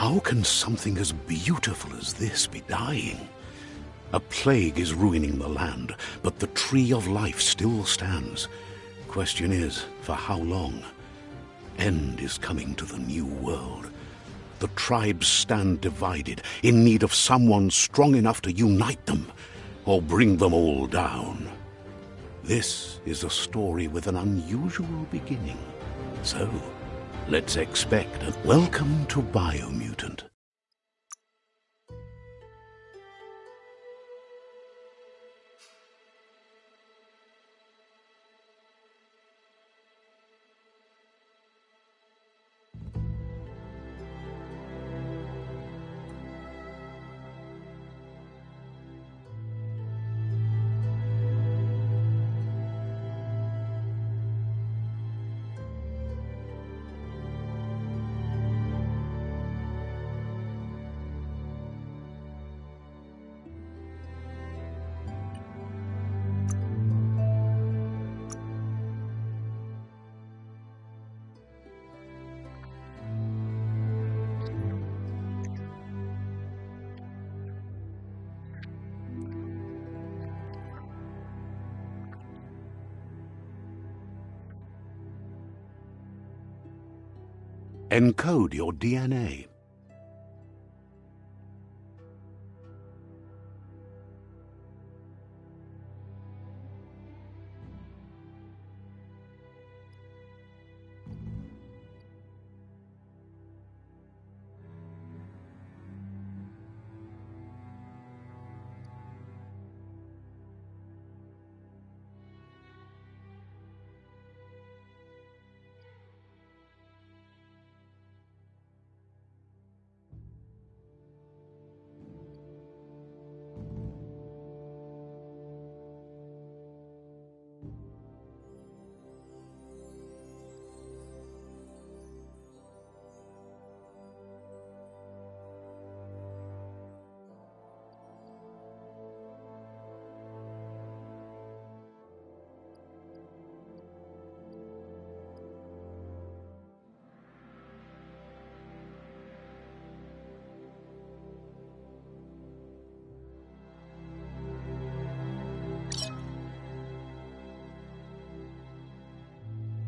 How can something as beautiful as this be dying? A plague is ruining the land, but the tree of life still stands. Question is, for how long? End is coming to the new world. The tribes stand divided, in need of someone strong enough to unite them, or bring them all down. This is a story with an unusual beginning. So, let's expect a welcome to Biomutant. Encode your DNA.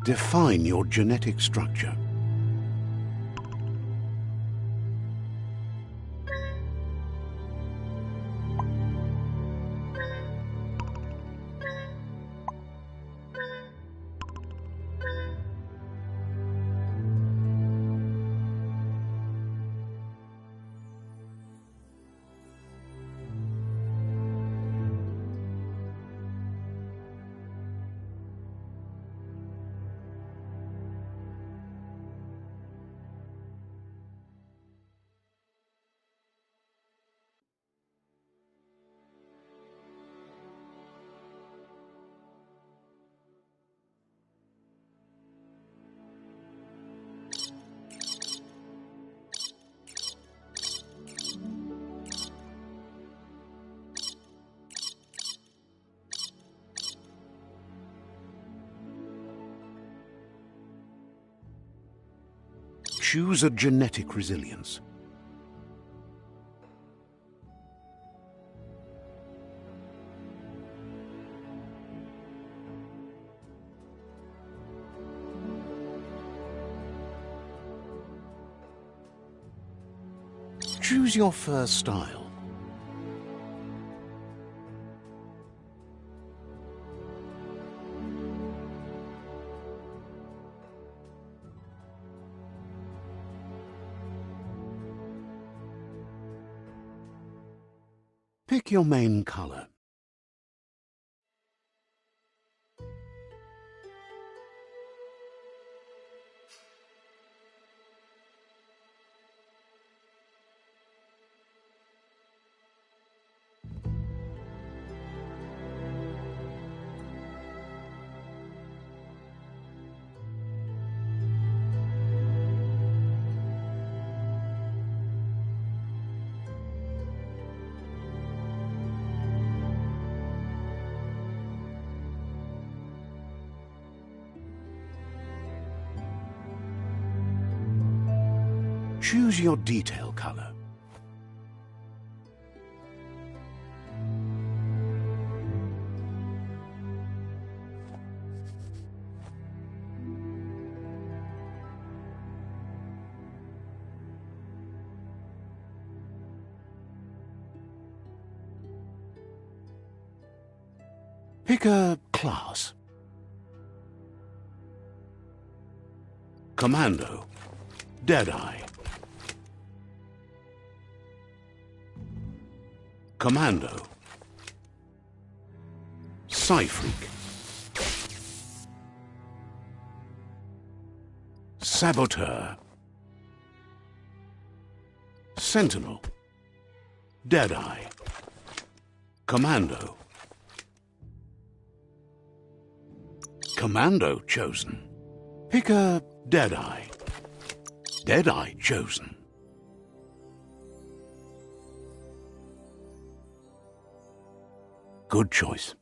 Define your genetic structure. Choose a genetic resilience. Choose your first style. Pick your main color. Choose your detail color. Pick a class. Commando, Deadeye. Commando, Psyfreak. Saboteur. Sentinel, Deadeye. Commando. Commando chosen. Pick a Deadeye. Deadeye chosen. Good choice.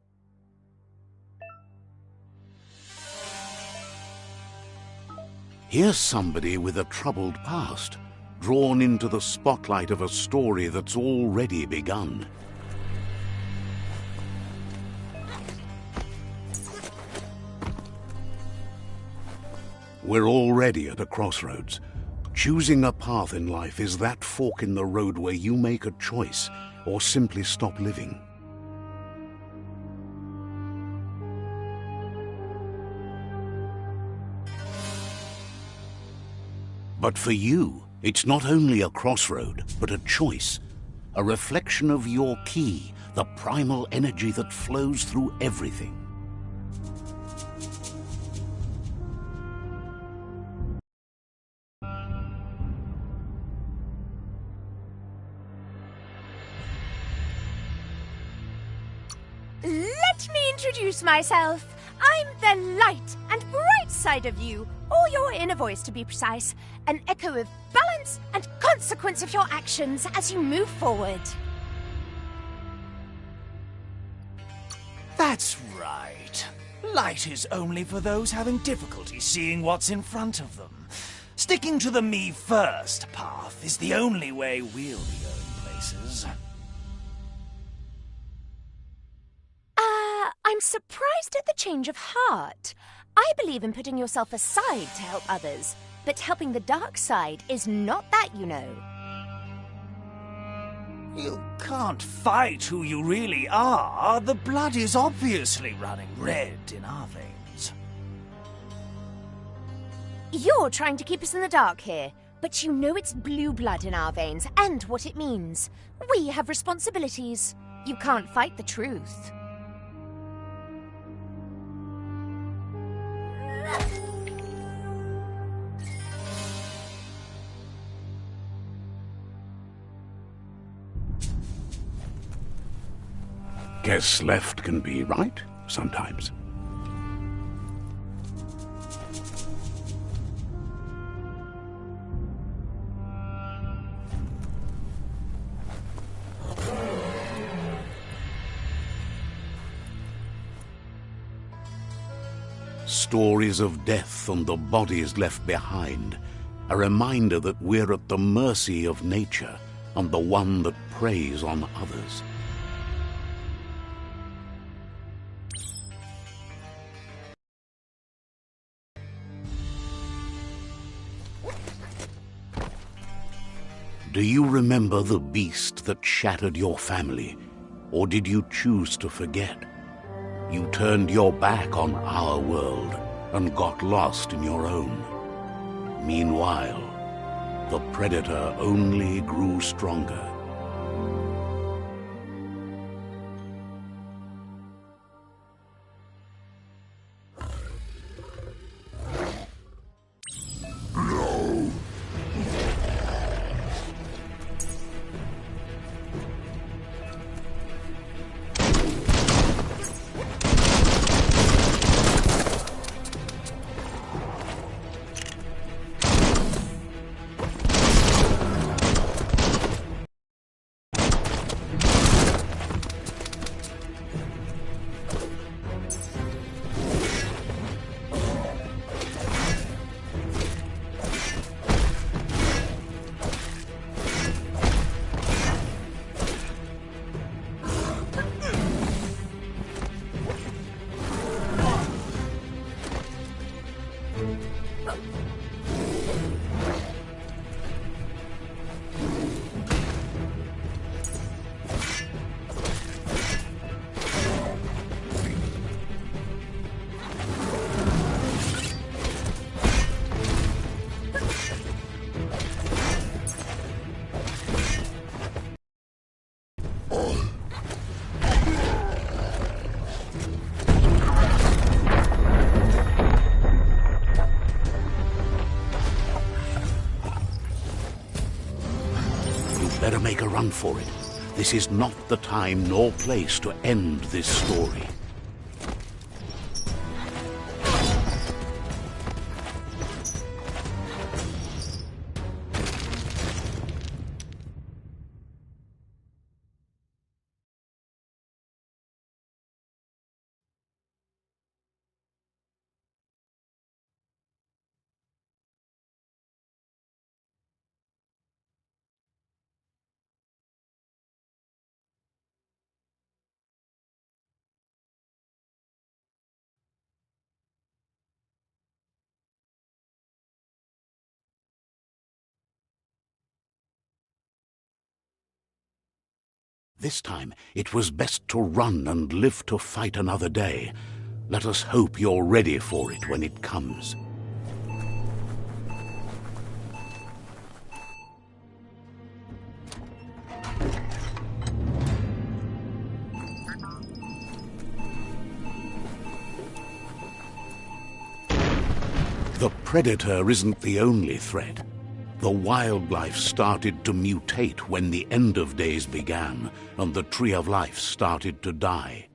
Here's somebody with a troubled past, drawn into the spotlight of a story that's already begun. We're already at a crossroads. Choosing a path in life is that fork in the road where you make a choice or simply stop living. But for you, it's not only a crossroad, but a choice, a reflection of your key, the primal energy that flows through everything. Let me introduce myself. I'm the light and bright side of you, or your inner voice to be precise, an echo of balance and consequence of your actions as you move forward. That's right. Light is only for those having difficulty seeing what's in front of them. Sticking to the me first path is the only way we'll be going places. I'm surprised at the change of heart. I believe in putting yourself aside to help others, but helping the dark side is not that, you know. You can't fight who you really are. The blood is obviously running red in our veins. You're trying to keep us in the dark here, but you know it's blue blood in our veins and what it means. We have responsibilities. You can't fight the truth. Guess left can be right sometimes. Stories of death and the bodies left behind, a reminder that we're at the mercy of nature and the one that preys on others. Do you remember the beast that shattered your family, or did you choose to forget? You turned your back on our world and got lost in your own. Meanwhile, the predator only grew stronger. Better make a run for it. This is not the time nor place to end this story. This time, it was best to run and live to fight another day. Let us hope you're ready for it when it comes. The predator isn't the only threat. The wildlife started to mutate when the end of days began, and the Tree of Life started to die.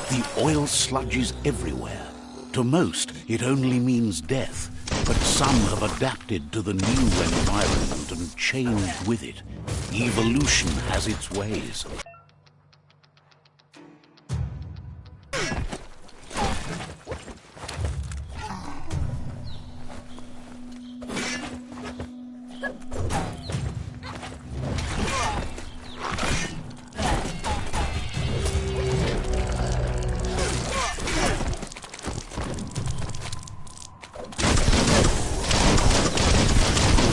The oil sludge is everywhere. To most, it only means death, but some have adapted to the new environment and changed with it. Evolution has its ways.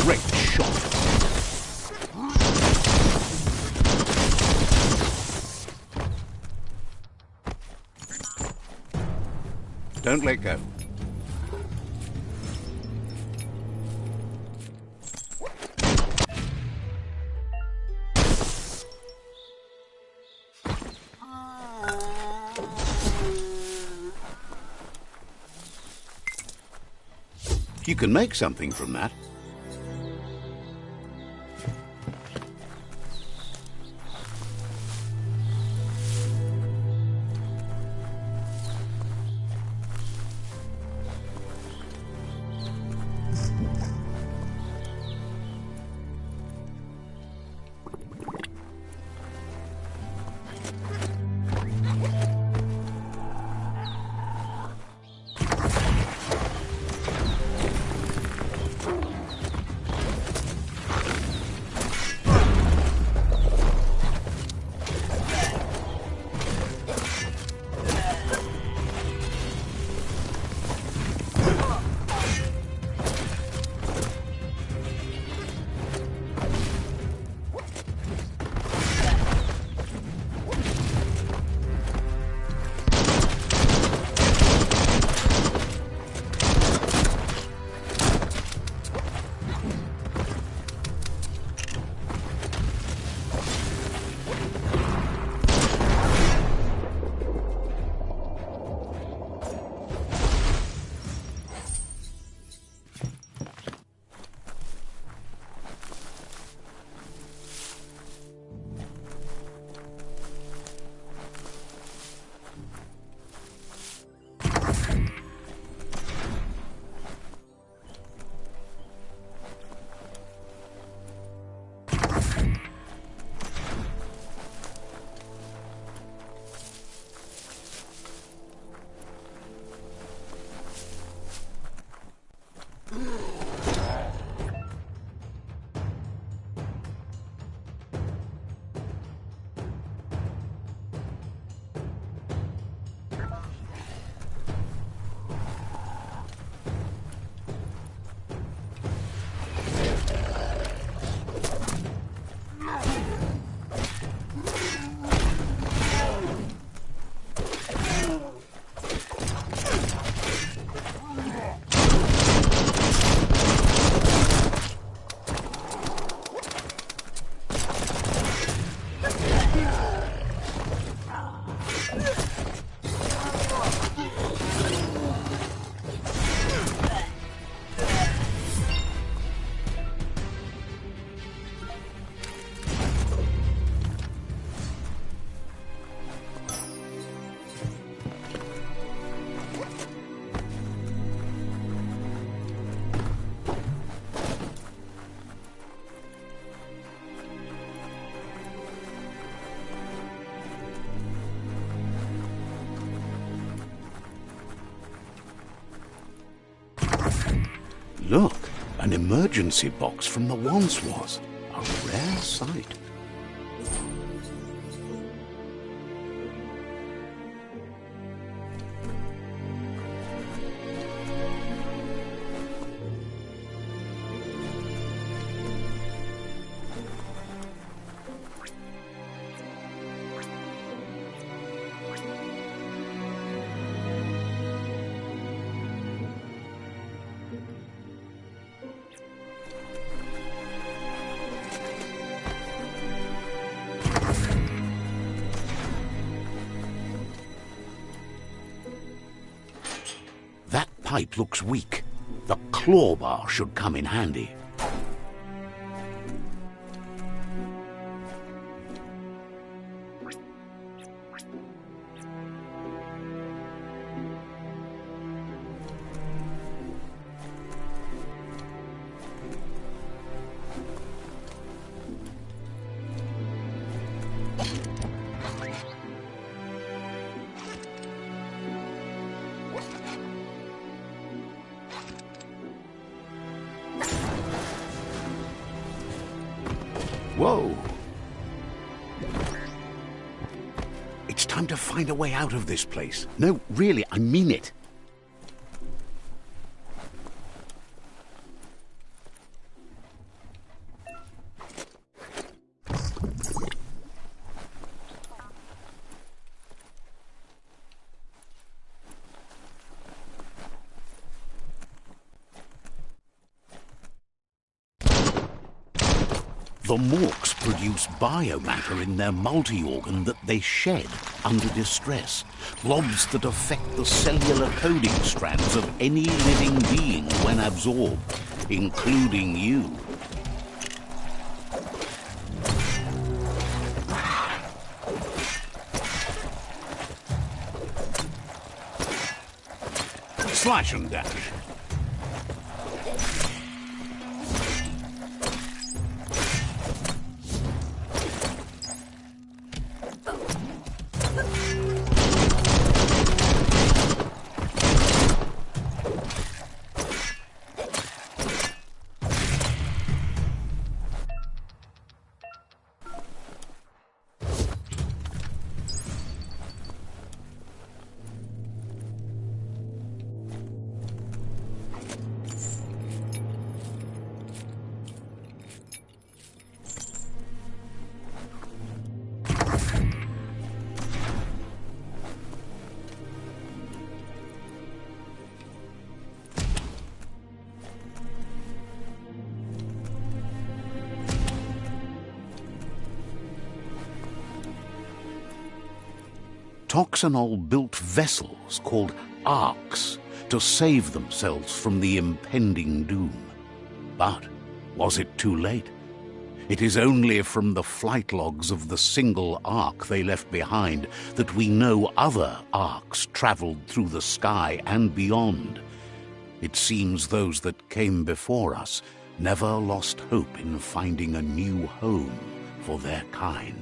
Great shot. Don't let go. You can make something from that. Look, an emergency box from the once was. A rare sight. That pipe looks weak. The claw bar should come in handy. Whoa! It's time to find a way out of this place. No, really, I mean it. The morks produce biomatter in their multi-organ that they shed under distress, blobs that affect the cellular coding strands of any living being when absorbed, including you. Slash and dash. Toxanol built vessels called arks to save themselves from the impending doom. But was it too late? It is only from the flight logs of the single ark they left behind that we know other arks traveled through the sky and beyond. It seems those that came before us never lost hope in finding a new home for their kind.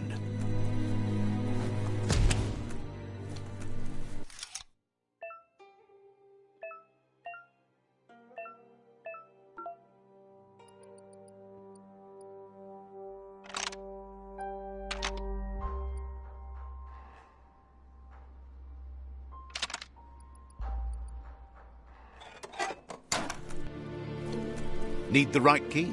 Need the right key?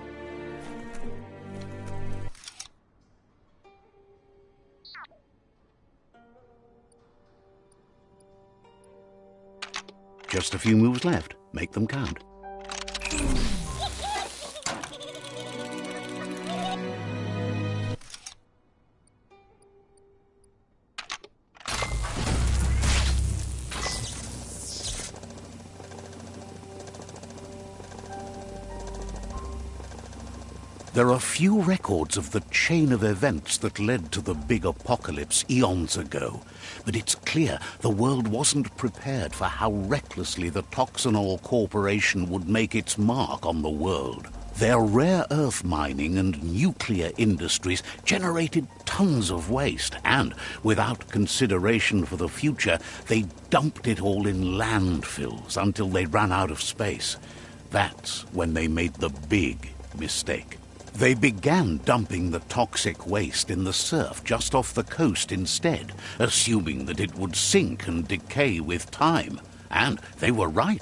Just a few moves left. Make them count. There are few records of the chain of events that led to the big apocalypse eons ago, but it's clear the world wasn't prepared for how recklessly the Toxanol Corporation would make its mark on the world. Their rare earth mining and nuclear industries generated tons of waste, and, without consideration for the future, they dumped it all in landfills until they ran out of space. That's when they made the big mistake. They began dumping the toxic waste in the surf just off the coast instead, assuming that it would sink and decay with time. And they were right,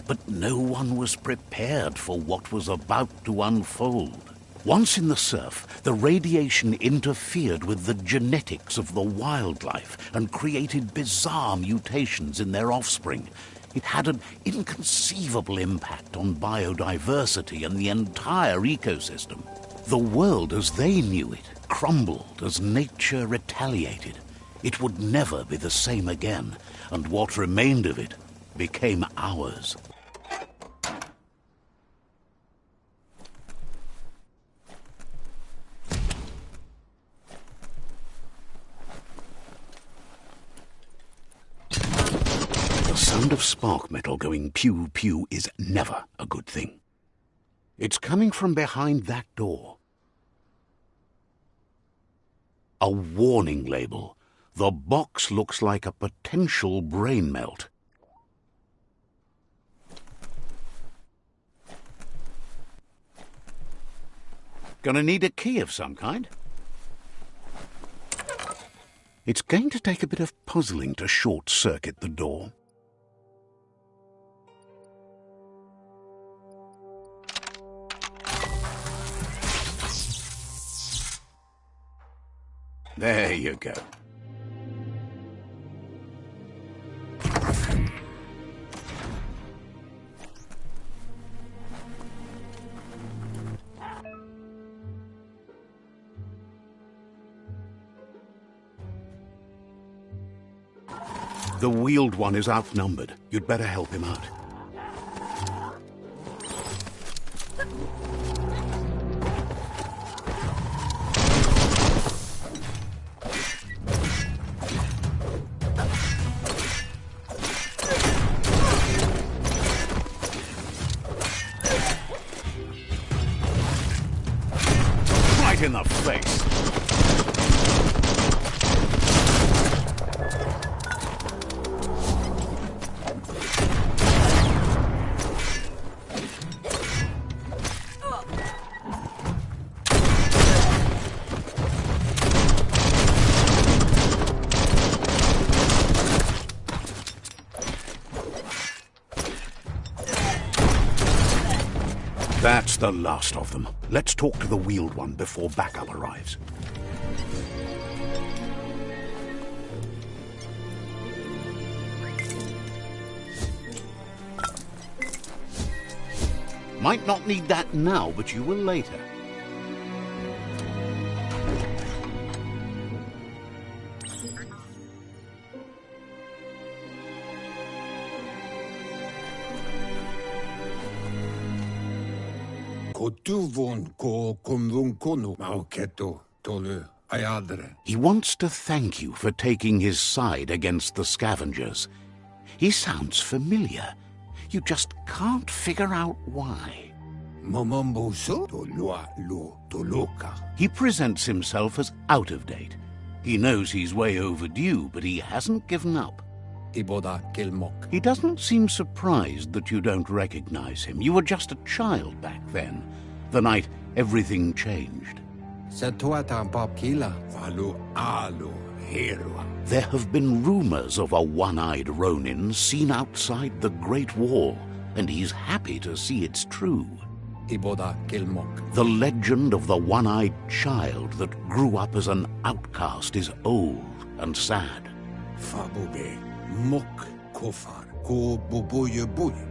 but no one was prepared for what was about to unfold. Once in the surf, the radiation interfered with the genetics of the wildlife and created bizarre mutations in their offspring. It had an inconceivable impact on biodiversity and the entire ecosystem. The world as they knew it crumbled as nature retaliated. It would never be the same again, and what remained of it became ours. The sound of spark metal going pew-pew is never a good thing. It's coming from behind that door. A warning label. The box looks like a potential brain melt. Gonna need a key of some kind. It's going to take a bit of puzzling to short-circuit the door. There you go. The Wheeled One is outnumbered. You'd better help him out. Right in the face. That's the last of them. Let's talk to the Wheeled One before backup arrives. Might not need that now, but you will later. He wants to thank you for taking his side against the scavengers. He sounds familiar. You just can't figure out why. He presents himself as out of date. He knows he's way overdue, but he hasn't given up. He doesn't seem surprised that you don't recognize him. You were just a child back then, the night everything changed. There have been rumors of a one-eyed Ronin seen outside the Great Wall, and he's happy to see it's true. The legend of the one-eyed child that grew up as an outcast is old and sad.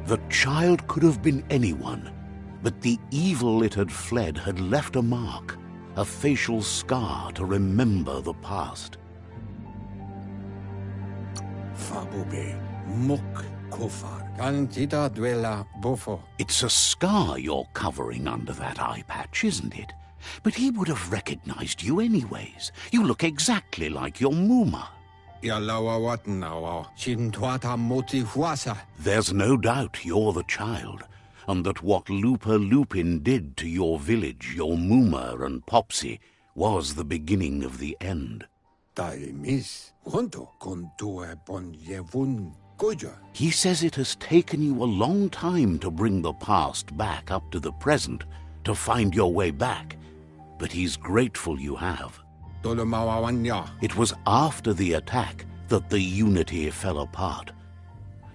The child could have been anyone, but the evil it had fled had left a mark, a facial scar to remember the past. It's a scar you're covering under that eye patch, isn't it? But he would have recognized you anyways. You look exactly like your Muma. There's no doubt you're the child, and that what Looper Lupin did to your village, your Muma and Popsy, was the beginning of the end. He says it has taken you a long time to bring the past back up to the present, to find your way back, but he's grateful you have. It was after the attack that the unity fell apart.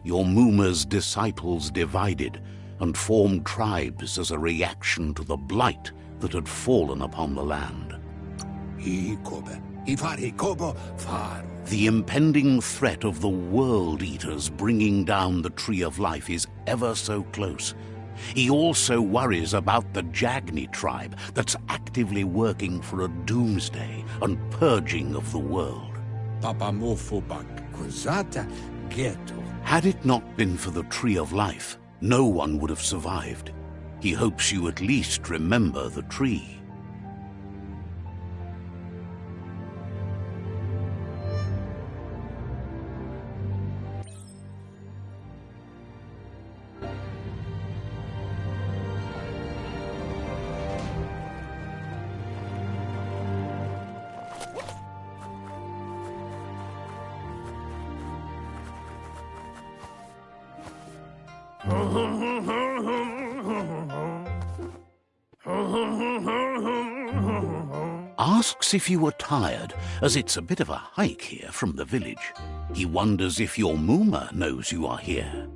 Your Muma's disciples divided and formed tribes as a reaction to the blight that had fallen upon the land. The impending threat of the World Eaters bringing down the Tree of Life is ever so close. He also worries about the Jagni tribe that's actively working for a doomsday and purging of the world. Had it not been for the Tree of Life, no one would have survived. He hopes you at least remember the tree. Asks if you were tired, as it's a bit of a hike here from the village. He wonders if your Muma knows you are here.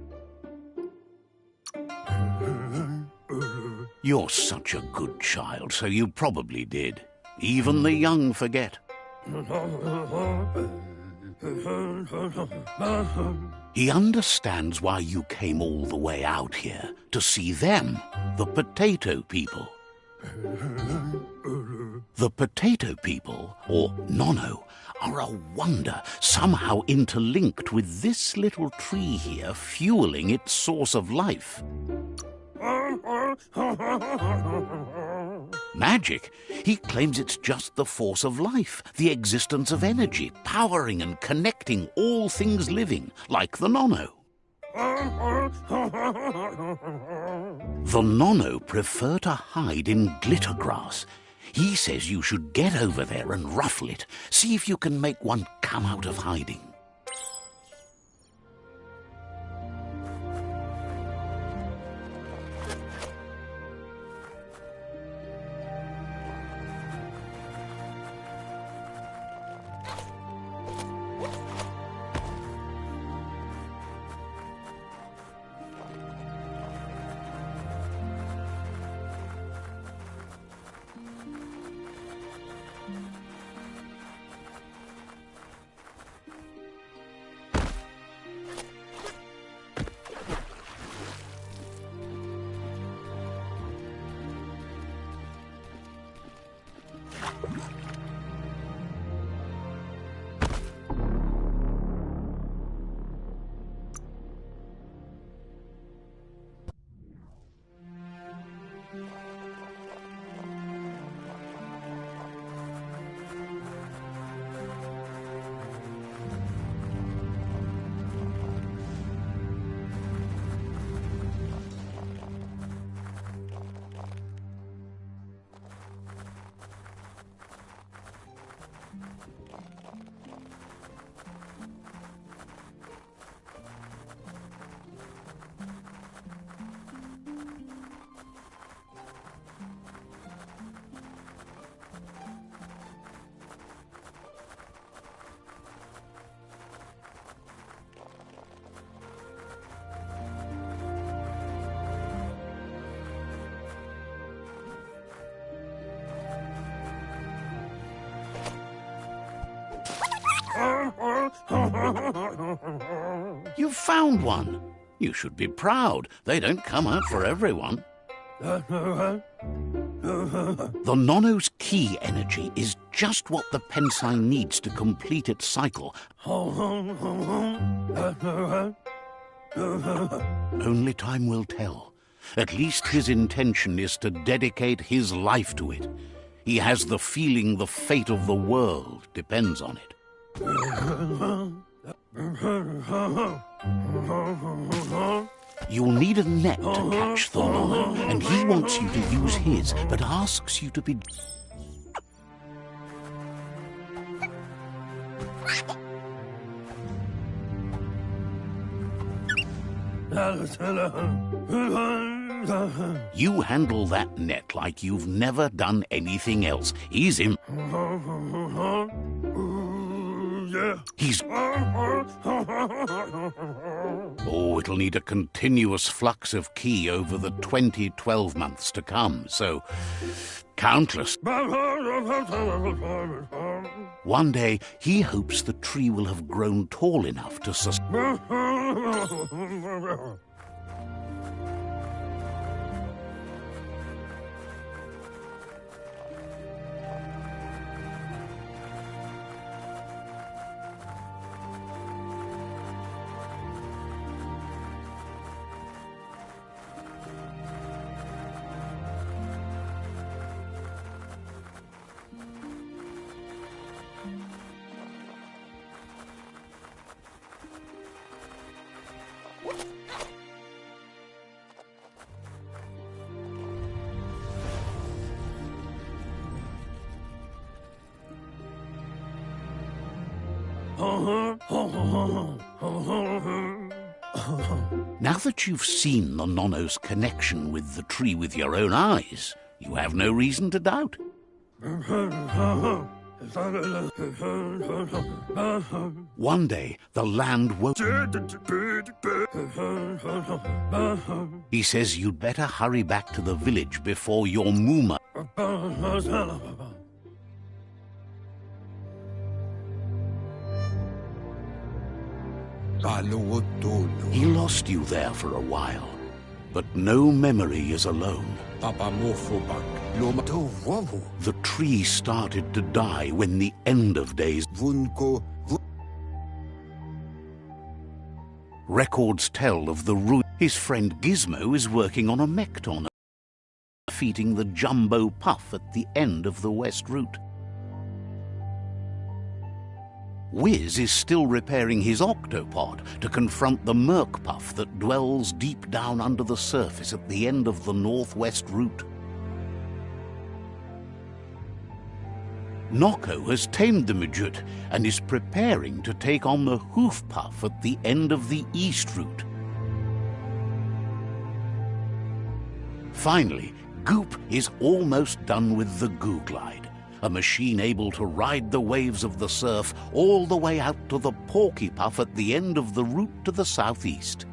You're such a good child, so you probably did. Even the young forget. He understands why you came all the way out here, to see them, the Potato People. The Potato People, or Nono, are a wonder, somehow interlinked with this little tree here fueling its source of life. Magic? He claims it's just the force of life, the existence of energy, powering and connecting all things living, like the Nono. The Nono prefer to hide in glitter grass. He says you should get over there and ruffle it. See if you can make one come out of hiding. You've found one. You should be proud. They don't come out for everyone. The Nono's key energy is just what the Pensine needs to complete its cycle. Only time will tell. At least his intention is to dedicate his life to it. He has the feeling the fate of the world depends on it. You'll need a net to catch the Nono, and he wants you to use his, but asks you to be... You handle that net like you've never done anything else. He's in... He's... Oh, it'll need a continuous flux of ki over the 12 months to come, so... countless. One day, he hopes the tree will have grown tall enough to sustain... Now that you've seen the Nono's connection with the tree with your own eyes, you have no reason to doubt. One day, the land won't... He says you'd better hurry back to the village before your Mooma... He lost you there for a while. But no memory is alone. Do wawu. The tree started to die when the end of days. Vunko. Records tell of the ruin. His friend Gizmo is working on a Mekton, defeating the Jumbo Puff at the end of the West Route. Wiz is still repairing his octopod to confront the Merc Puff that dwells deep down under the surface at the end of the Northwest Route. Nocco has tamed the Midget and is preparing to take on the Hoof Puff at the end of the East Route. Finally, Goop is almost done with the Goo Glide, a machine able to ride the waves of the surf all the way out to the Porky Puff at the end of the route to the southeast.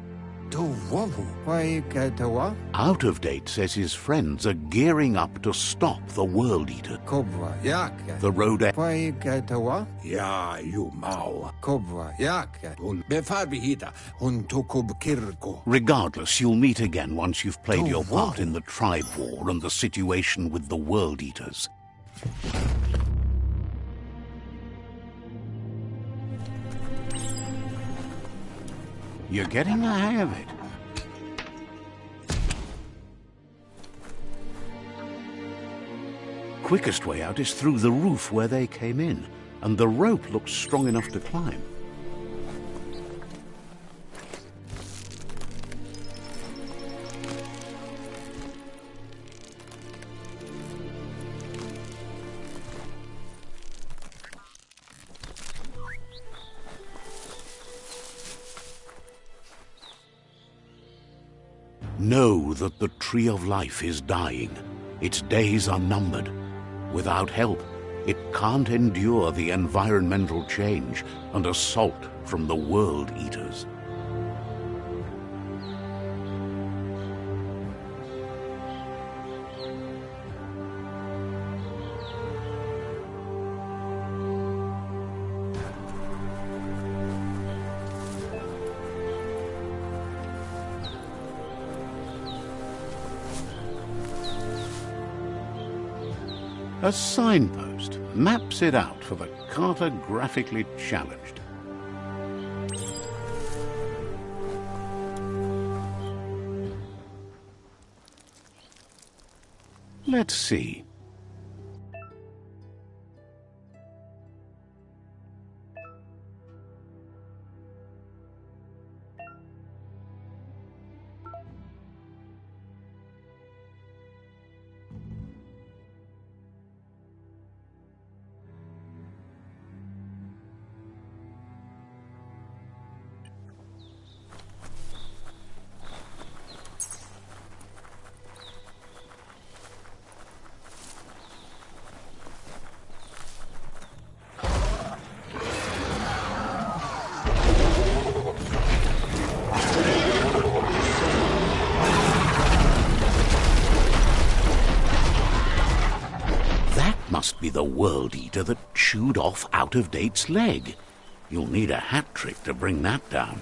Do wawu. Why katawa? Out of Date says his friends are gearing up to stop the World Eater. Cobra yak. The road Why katawa? Ja, you mau. Cobra yak. Un befarbihita, un tokob kirko. Regardless, you'll meet again once you've played Oh, your part wow. in the Tribe War and the situation with the World Eaters. You're getting the hang of it. Quickest way out is through the roof where they came in, and the rope looks strong enough to climb. Know that the Tree of Life is dying. Its days are numbered. Without help, it can't endure the environmental change and assault from the World Eaters. A signpost maps it out for the cartographically challenged. Let's see. Must be the World Eater that chewed off Out of Date's leg. You'll need a hat trick to bring that down.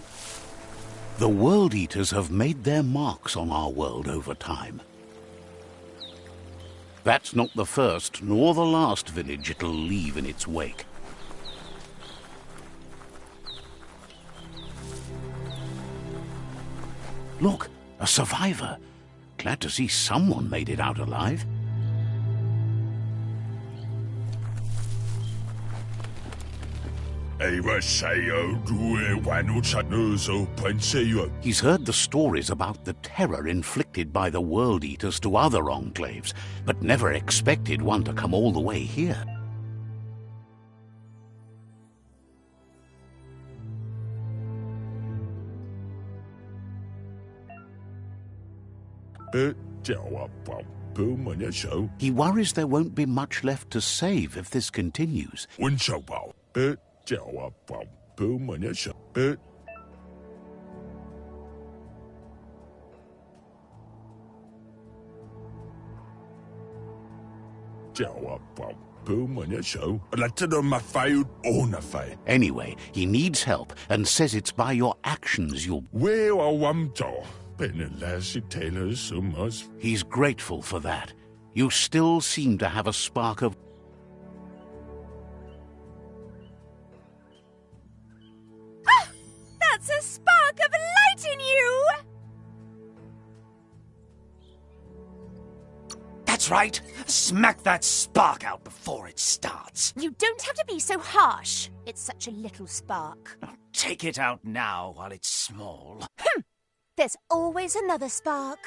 The World Eaters have made their marks on our world over time. That's not the first nor the last village it'll leave in its wake. Look, a survivor. Glad to see someone made it out alive. He's heard the stories about the terror inflicted by the World Eaters to other enclaves, but never expected one to come all the way here. He worries there won't be much left to save if this continues. Anyway, he needs help and says it's by your actions you'll... He's grateful for that. You still seem to have a spark of... Ah! That's a spark of light in you! That's right. Smack that spark out before it starts. You don't have to be so harsh. It's such a little spark. Now, take it out now while it's small. There's always another spark.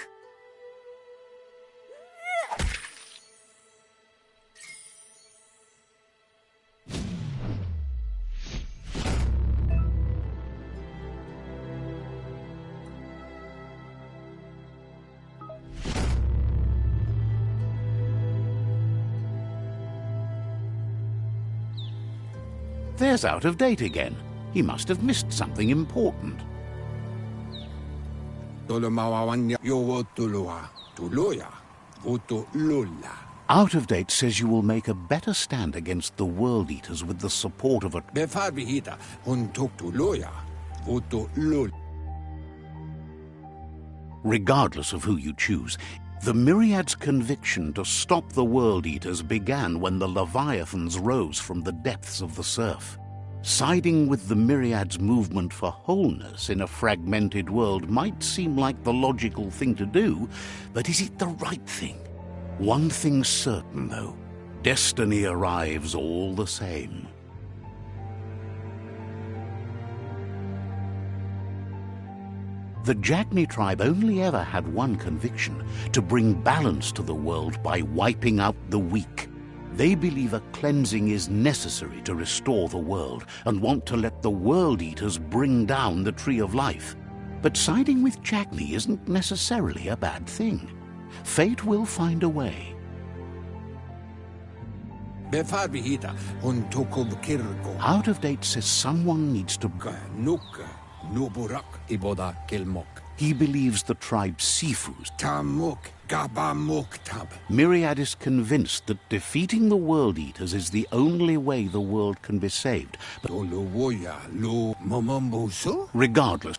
There's out of date again. He must have missed something important. Out of date says you will make a better stand against the World Eaters with the support of a... Regardless of who you choose, the Myriad's conviction to stop the World Eaters began when the Leviathans rose from the depths of the surf. Siding with the Myriad's movement for wholeness in a fragmented world might seem like the logical thing to do, but is it the right thing? One thing's certain, though. Destiny arrives all the same. The Jagni tribe only ever had one conviction: to bring balance to the world by wiping out the weak. They believe a cleansing is necessary to restore the world and want to let the World Eaters bring down the Tree of Life. But siding with Jagni isn't necessarily a bad thing. Fate will find a way. Out of date says someone needs to... He believes the tribe Sifus. Myriad is convinced that defeating the World Eaters is the only way the world can be saved. But regardless...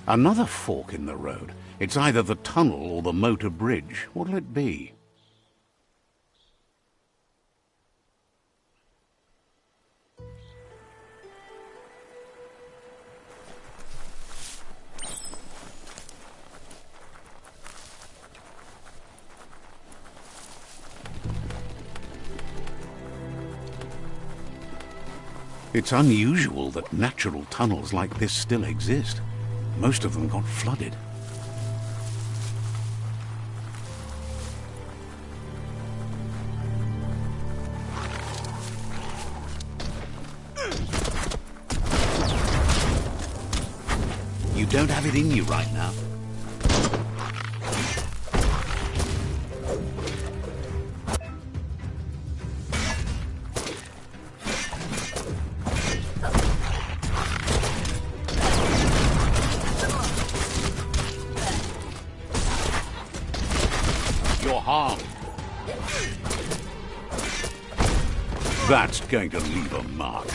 Another fork in the road. It's either the tunnel or the motor bridge. What'll it be? It's unusual that natural tunnels like this still exist. Most of them got flooded. You don't have it in you right now. or harm. That's going to leave a mark.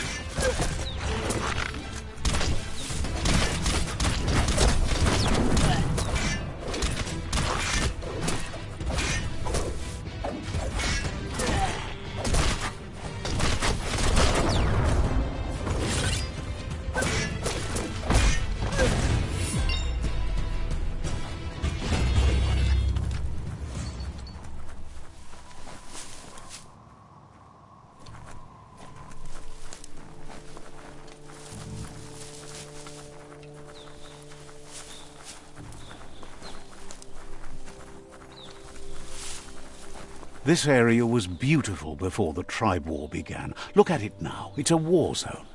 This area was beautiful before the tribe war began. Look at it now. It's a war zone.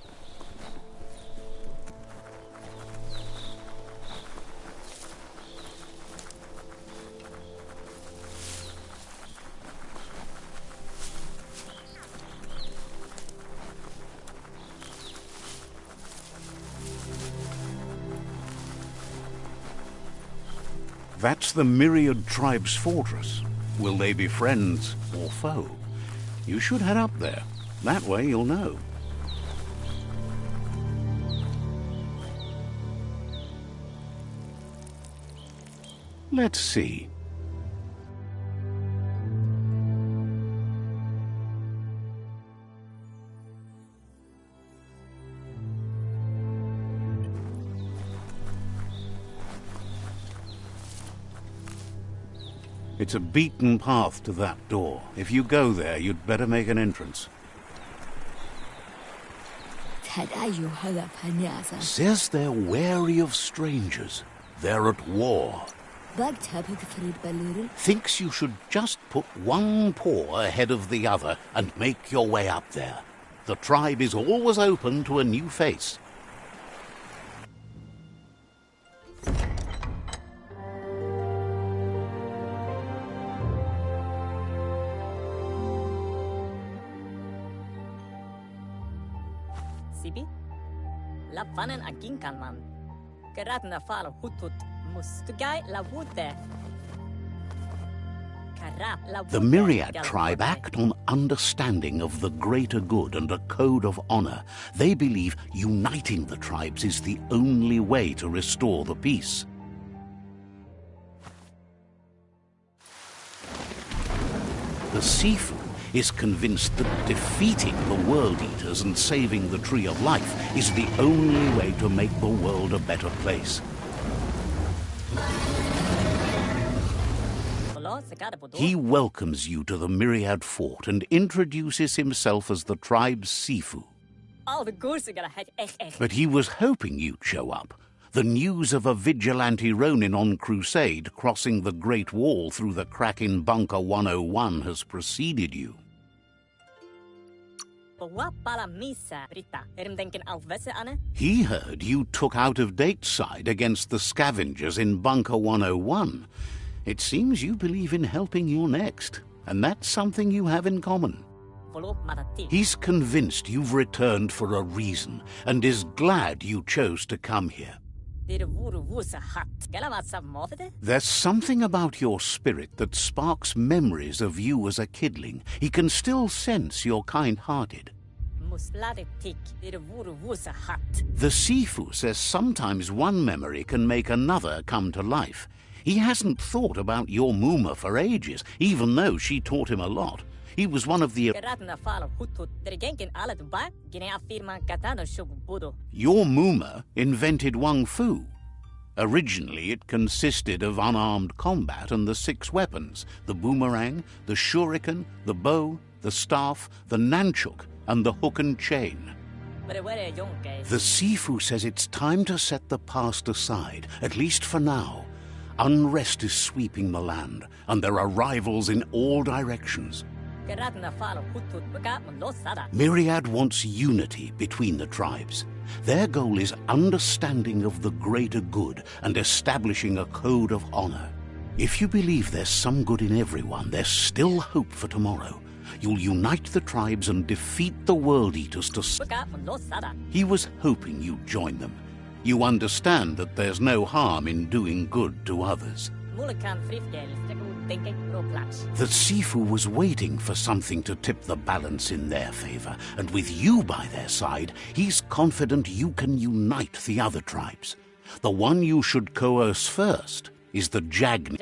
That's the Myriad Tribe's fortress. Will they be friends or foe? You should head up there. That way you'll know. Let's see. It's a beaten path to that door. If you go there, you'd better make an entrance. Says they're wary of strangers. They're at war. Thinks you should just put one paw ahead of the other and make your way up there. The tribe is always open to a new face. La fanen aginkan man. Geratna fal hutut mustugai la wute. The Myriad tribe act on understanding of the greater good and a code of honor. They believe uniting the tribes is the only way to restore the peace. The Sifu is convinced that defeating the World Eaters and saving the Tree of Life is the only way to make the world a better place. He welcomes you to the Myriad Fort and introduces himself as the tribe's Sifu. But he was hoping you'd show up. The news of a vigilante Ronin on crusade crossing the Great Wall through the crack in Bunker 101 has preceded you. He heard you took out-of-date side against the scavengers in Bunker 101. It seems you believe in helping your next, and that's something you have in common. He's convinced you've returned for a reason, and is glad you chose to come here. There's something about your spirit that sparks memories of you as a kidling. He can still sense you're kind-hearted. The Sifu says sometimes one memory can make another come to life. He hasn't thought about your Muma for ages, even though she taught him a lot. He was one of the... Your Muma invented Wung Fu. Originally, it consisted of unarmed combat and the 6 weapons: the boomerang, the shuriken, the bow, the staff, the nunchuk, and the hook and chain. The Sifu says it's time to set the past aside, at least for now. Unrest is sweeping the land, and there are rivals in all directions. Myriad wants unity between the tribes. Their goal is understanding of the greater good and establishing a code of honor. If you believe there's some good in everyone, there's still hope for tomorrow. You'll unite the tribes and defeat the World Eaters to... He was hoping you'd join them. You understand that there's no harm in doing good to others. The Sifu was waiting for something to tip the balance in their favor, and with you by their side, he's confident you can unite the other tribes. The one you should coerce first is the Jagni.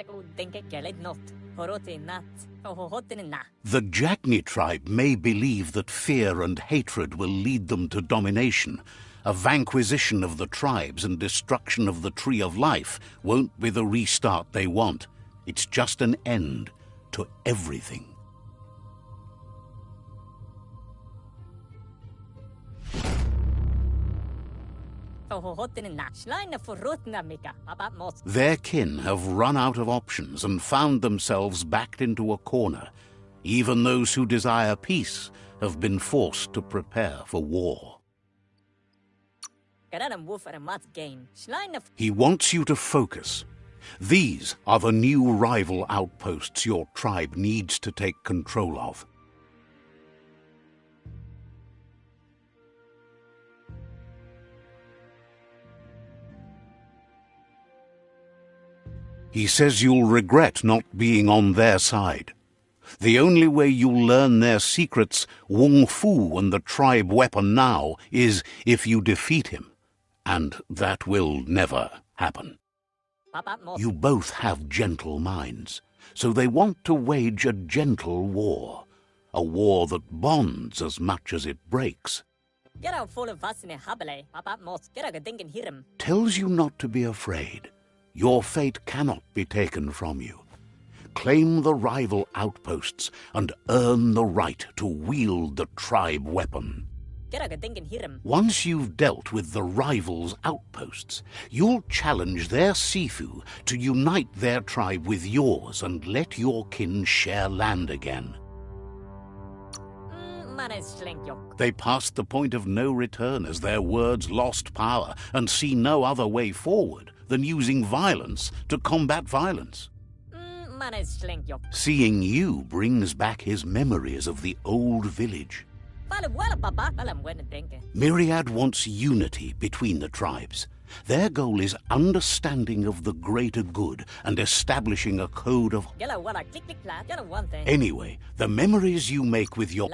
The Jagni tribe may believe that fear and hatred will lead them to domination. A vanquisition of the tribes and destruction of the Tree of Life won't be the restart they want. It's just an end to everything. Their kin have run out of options and found themselves backed into a corner. Even those who desire peace have been forced to prepare for war. He wants you to focus. These are the new rival outposts your tribe needs to take control of. He says you'll regret not being on their side. The only way you'll learn their secrets, Wung Fu and the tribe weapon now, is if you defeat him. And that will never happen. You both have gentle minds, so they want to wage a gentle war. A war that bonds as much as it breaks. Tells you not to be afraid. Your fate cannot be taken from you. Claim the rival outposts and earn the right to wield the tribe weapon. Once you've dealt with the rivals' outposts, you'll challenge their Sifu to unite their tribe with yours and let your kin share land again. They passed the point of no return as their words lost power and see no other way forward than using violence to combat violence. Seeing you brings back his memories of the old village. Myriad wants unity between the tribes. Their goal is understanding of the greater good and establishing a code of... Anyway, the memories you make with your...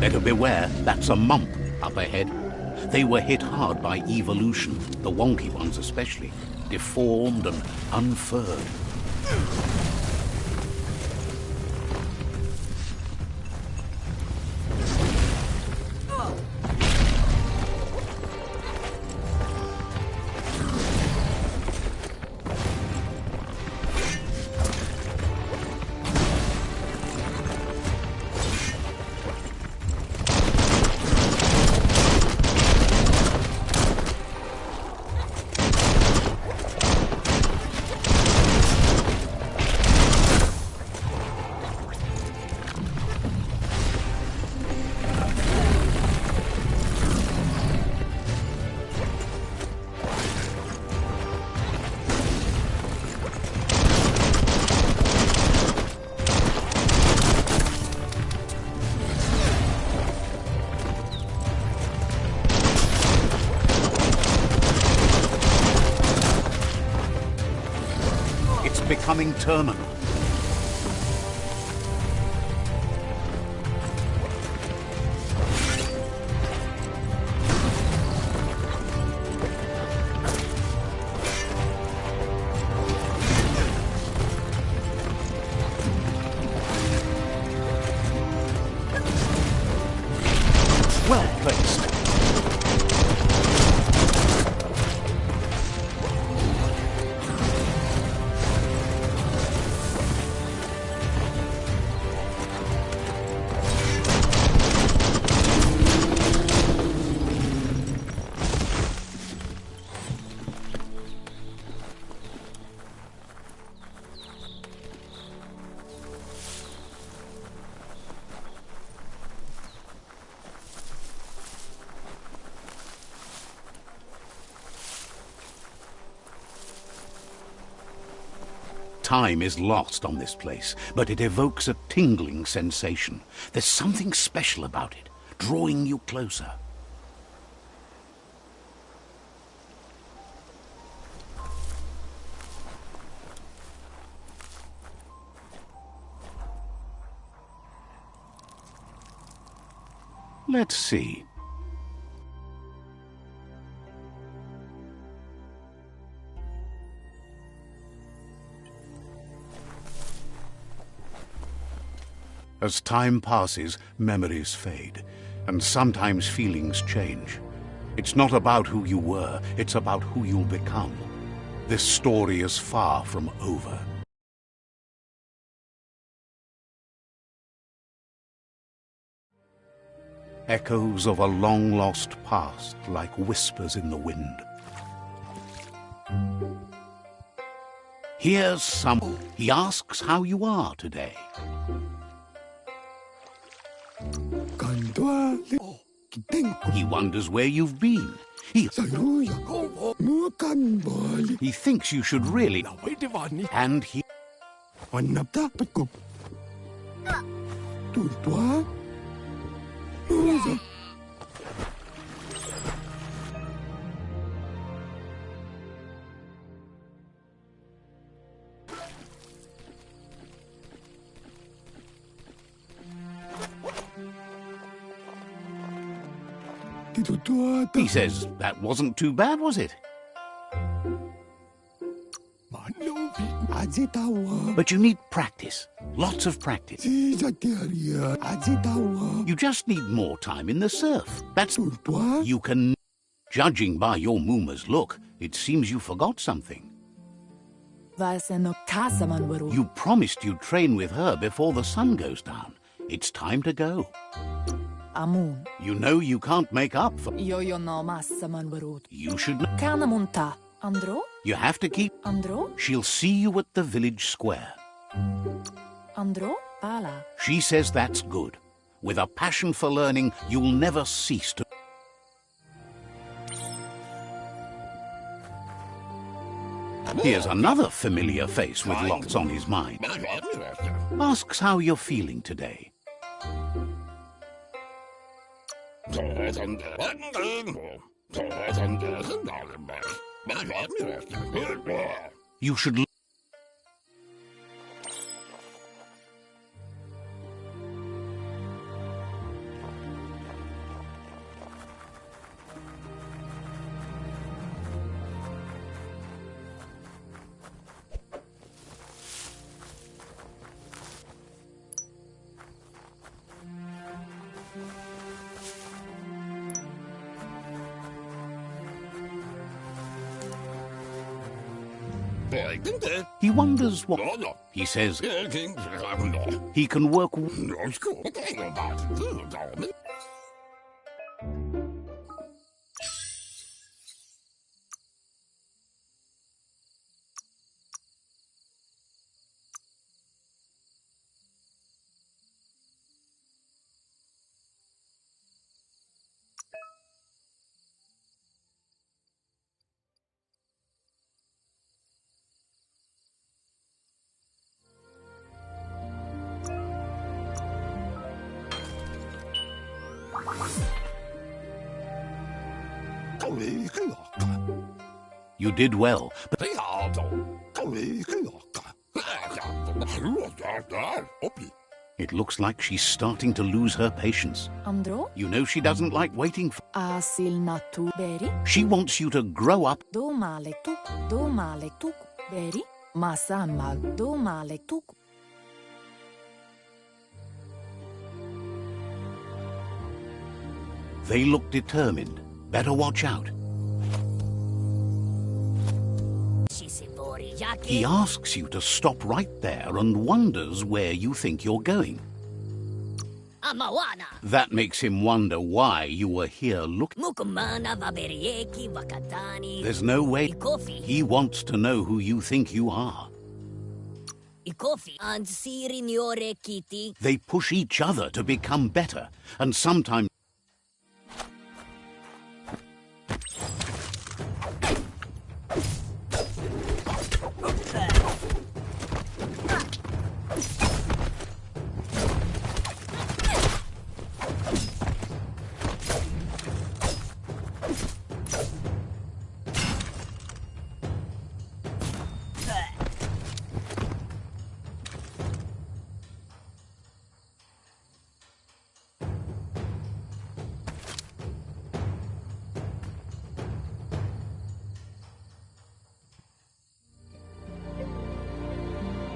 Better beware, that's a mump up ahead. They were hit hard by evolution, the wonky ones especially, deformed and unfurred. becoming terminal. Well placed. Time is lost on this place, but it evokes a tingling sensation. There's something special about it, drawing you closer. Let's see. As time passes, memories fade, and sometimes feelings change. It's not about who you were, it's about who you'll become. This story is far from over. Echoes of a long-lost past, like whispers in the wind. Here's someone. He asks how you are today. He wonders where you've been. He thinks you should really... And he... He says, that wasn't too bad, was it? But you need practice. Lots of practice. You just need more time in the surf. That's... You can... Judging by your Muma's look, it seems you forgot something. You promised you'd train with her before the sun goes down. It's time to go. You know you can't make up for... You should... You have to keep... She'll see you at the village square. She says that's good. With a passion for learning, you'll never cease to... Here's another familiar face with lots on his mind. Asks how you're feeling today. You should... He wonders what... He says he can work... You did well, but... It looks like she's starting to lose her patience. Andro? You know she doesn't like waiting for... Asil natu beri? She wants you to grow up. Do male tuk beri? Masamal do male tuk. They look determined. Better watch out. He asks you to stop right there and wonders where you think you're going. That makes him wonder why you were here looking. There's no way. He wants to know who you think you are. They push each other to become better, and sometimes...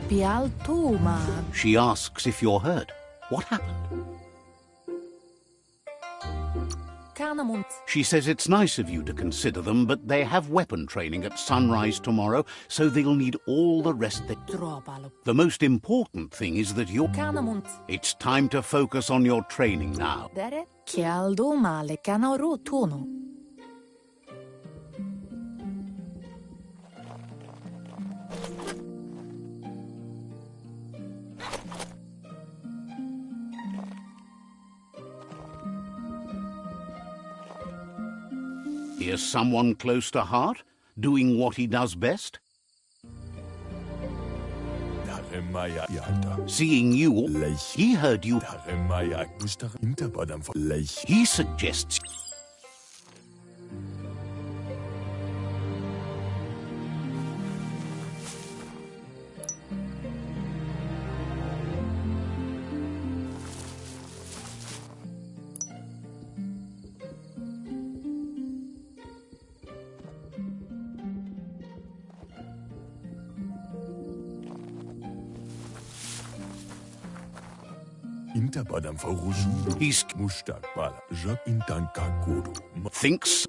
Pial tu ma. She asks if you're hurt. What happened? Kanamunt. She says it's nice of you to consider them, but they have weapon training at sunrise tomorrow, so they'll need all the rest that... Dropalo. The most important thing is that you're... Kanamunt. It's time to focus on your training now. Dere? Kial do male kanaro tono. Here's someone close to heart, doing what he does best. Seeing you, he heard you. He suggests... He's... thinks...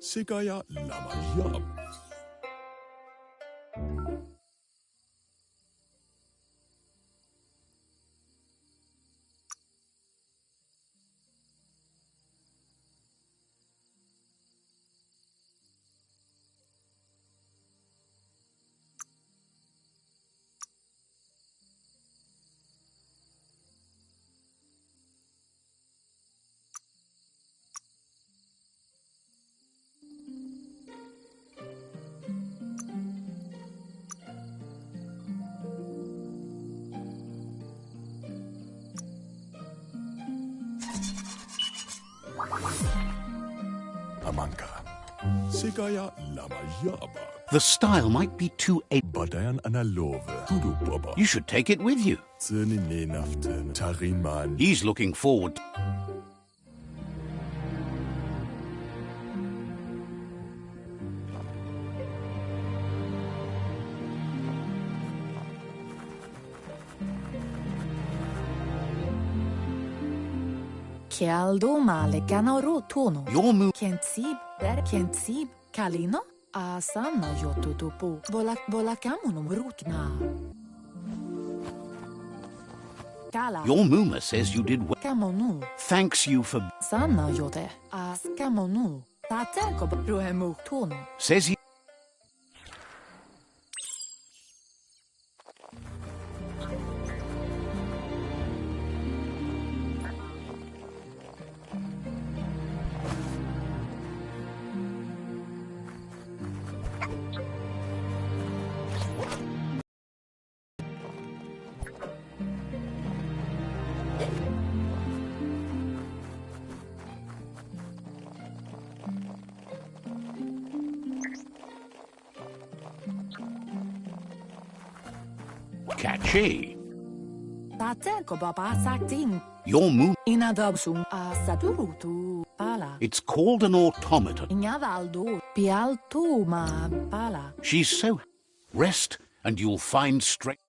The style might be too... You should take it with you. He's looking forward to... Kial do male kanaro tono. Your move... Kensib. Dere kensib. Kalino? Asana yotutupu. Volakamunum rutna. Kala. Your Muma says you did well. Kamonu. Thanks you for... Sana yote. As kamonu. Tateko ruhemu tono. Says he... Catchy. Tate ko baba sakting. Your moon... Inadabsum a saturutu pala. It's called an automaton. Inyavaldo pialtu ma pala. She's so... Rest, and you'll find strength.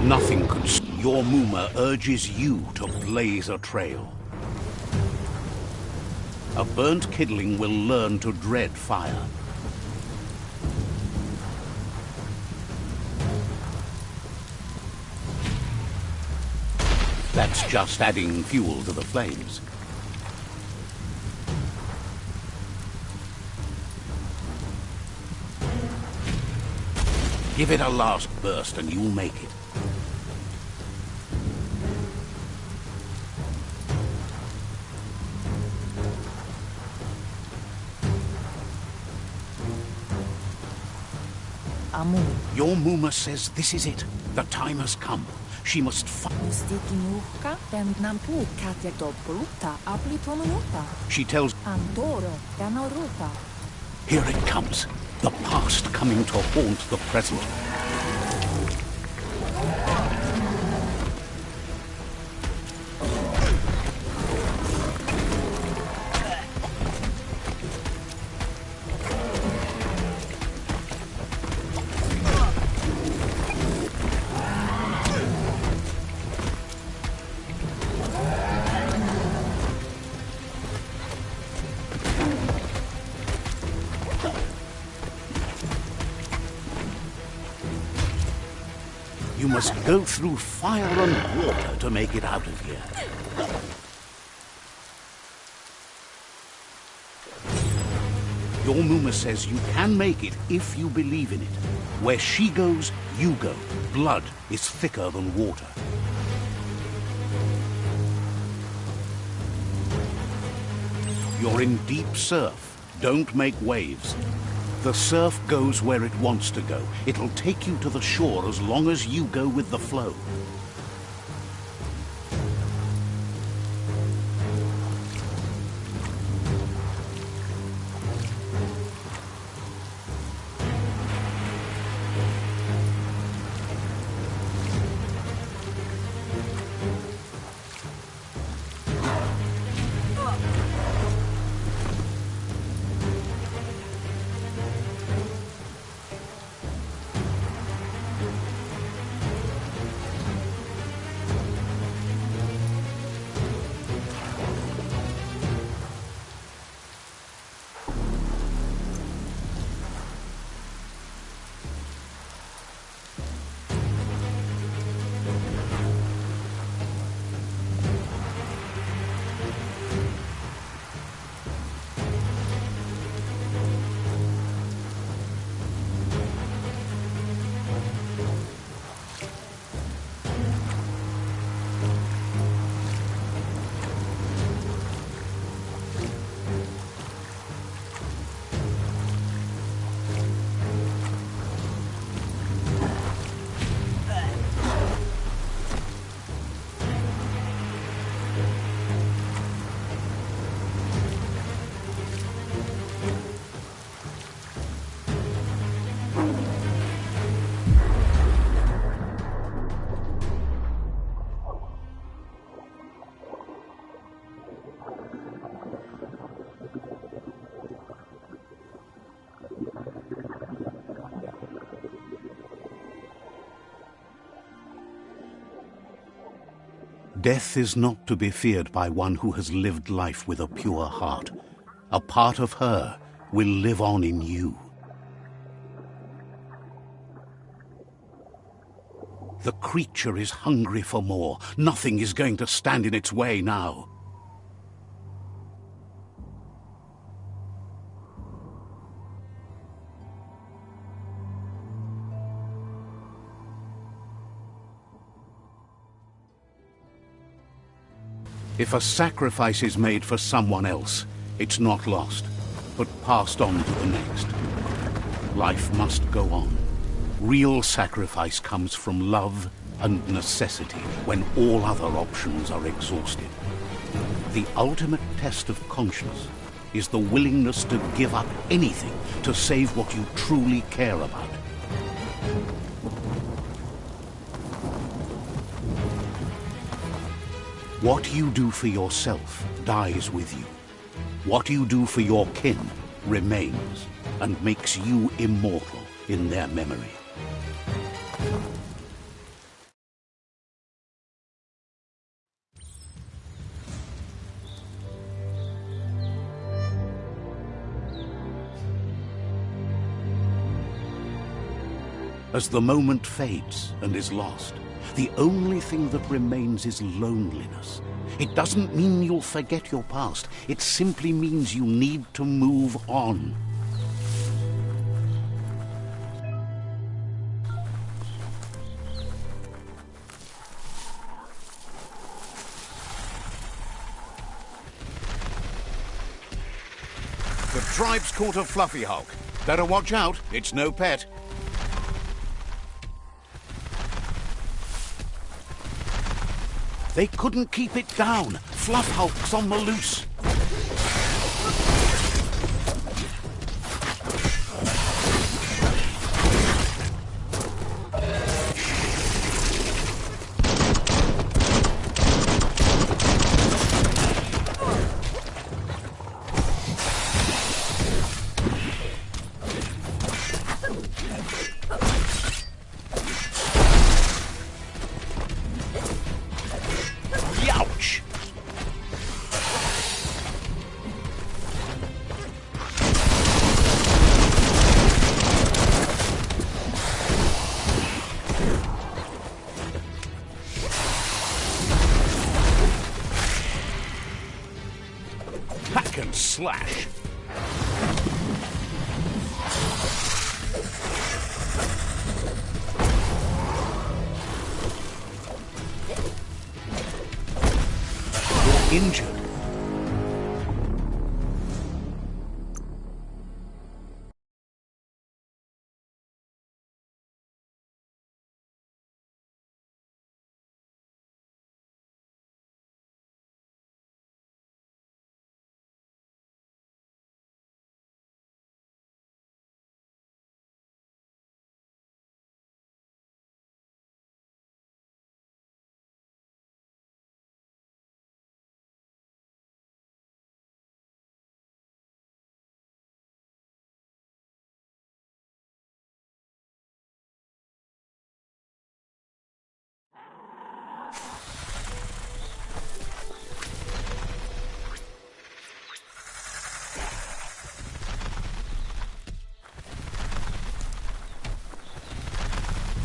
Nothing can... Your Muma urges you to blaze a trail. A burnt kidling will learn to dread fire. That's just adding fuel to the flames. Give it a last burst and you'll make it. Amu. Your Muma says this is it. The time has come. She must fight. Ustikinuhka pentnampu katetopuluta aplitonuta. She tells... Antoro ganoruta. Here it comes. The past coming to haunt the present. You must go through fire and water to make it out of here. Your Muma says you can make it if you believe in it. Where she goes, you go. Blood is thicker than water. You're in deep surf. Don't make waves. The surf goes where it wants to go. It'll take you to the shore as long as you go with the flow. Death is not to be feared by one who has lived life with a pure heart. A part of her will live on in you. The creature is hungry for more. Nothing is going to stand in its way now. If a sacrifice is made for someone else, it's not lost, but passed on to the next. Life must go on. Real sacrifice comes from love and necessity when all other options are exhausted. The ultimate test of conscience is the willingness to give up anything to save what you truly care about. What you do for yourself dies with you. What you do for your kin remains and makes you immortal in their memory. As the moment fades and is lost, the only thing that remains is loneliness. It doesn't mean you'll forget your past. It simply means you need to move on. The tribe's caught a fluffy hulk. Better watch out, it's no pet. They couldn't keep it down. Fluff Hulk's on the loose. Hack and slash. You're injured.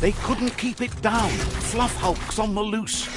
They couldn't keep it down. Fluff Hulk's on the loose.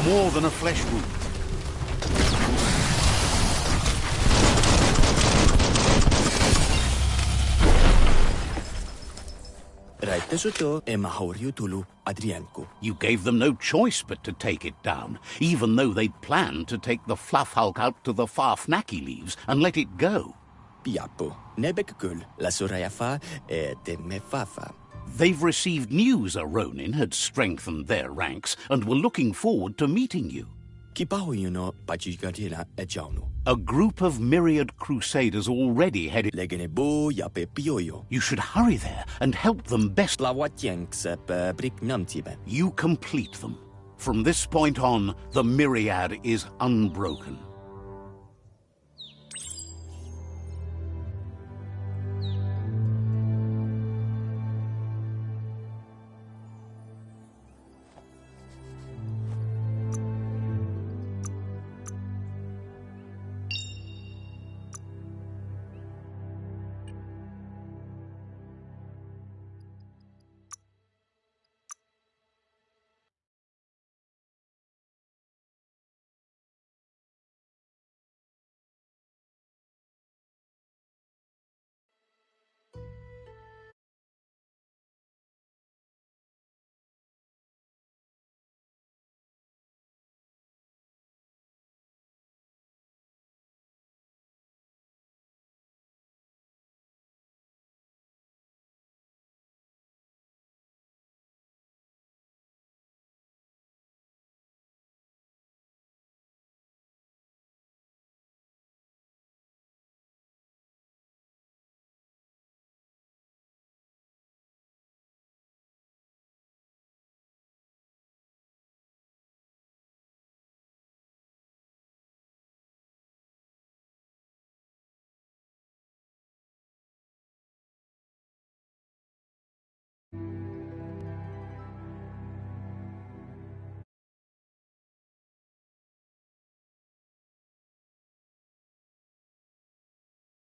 More than a flesh wound. You gave them no choice but to take it down, even though they'd planned to take the Fluff Hulk out to the far Fnacky Leaves and let it go. They've received news a Ronin had strengthened their ranks and were looking forward to meeting you. Kipahoyuno pachigatila ejaunu. A group of myriad crusaders already headed. Legenebo yape pioyo. You should hurry there and help them best. Lawatyenksep brignamtibe. You complete them. From this point on, the myriad is unbroken.